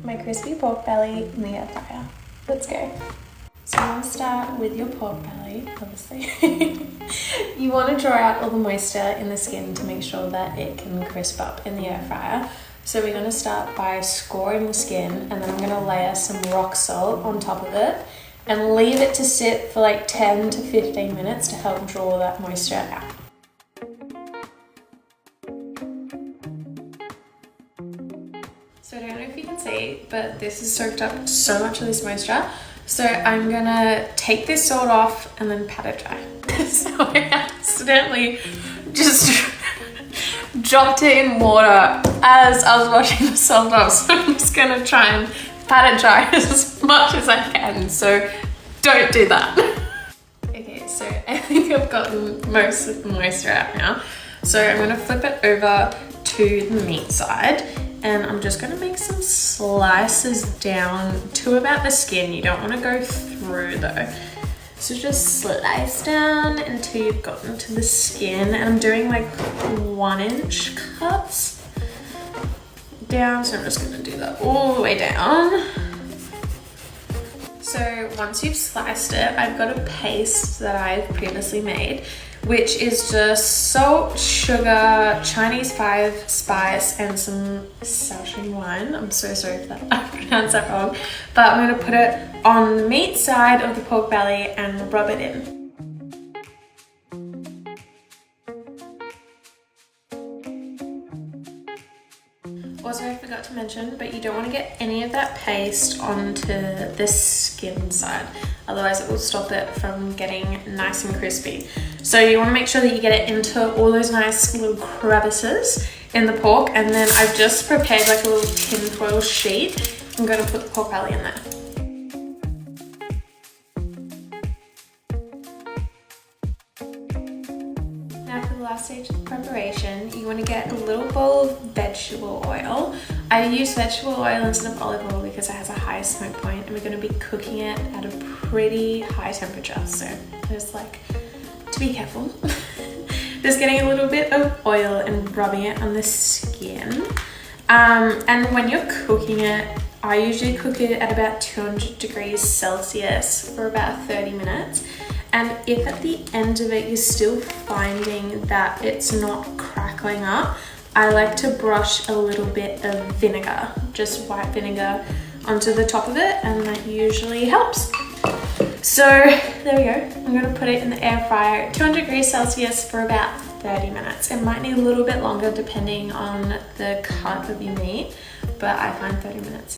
my crispy pork belly in the air fryer. Let's go. So I'm going to start with your pork belly, obviously. You want to draw out all the moisture in the skin to make sure that it can crisp up in the air fryer. So we're going to start by scoring the skin, and then I'm going to layer some rock salt on top of it and leave it to sit for like 10 to 15 minutes to help draw that moisture out. So I don't know if you can see, but this has soaked up so much of this moisture. So I'm gonna take this salt off and then pat it dry. So I accidentally just dropped it in water as I was washing the salt off. So I'm just gonna try and pat it dry as much as I can. So don't do that. Okay, so I think I've gotten most of the moisture out now. So I'm gonna flip it over to the meat side. And I'm just gonna make some slices down to about the skin. You don't wanna go through though. So just slice down until you've gotten to the skin. And I'm doing like 1-inch cuts down. So I'm just gonna do that all the way down. So once you've sliced it, I've got a paste that I've previously made, which is just salt, sugar, Chinese 5 spice, and some Szechuan. I'm so sorry if I pronounced that wrong. But I'm gonna put it on the meat side of the pork belly and rub it in. Also, I forgot to mention, but you don't want to get any of that paste onto the skin side. Otherwise it will stop it from getting nice and crispy. So you want to make sure that you get it into all those nice little crevices in the pork. And then I've just prepared like a little tinfoil sheet. I'm going to put the pork belly in there. Now for the last stage of the preparation, you want to get a little bowl of vegetable oil. I use vegetable oil instead of olive oil because it has a high smoke point, and we're going to be cooking it at a pretty high temperature. So just like to be careful. Just getting a little bit of oil and rubbing it on the skin. And when you're cooking it, I usually cook it at about 200 degrees Celsius for about 30 minutes. And if at the end of it you're still finding that it's not crackling up, I like to brush a little bit of vinegar, just white vinegar, onto the top of it, and that usually helps. So there we go. I'm gonna put it in the air fryer at 200 degrees Celsius for about 30 minutes. It might need a little bit longer depending on the cut of your meat, but I find 30 minutes.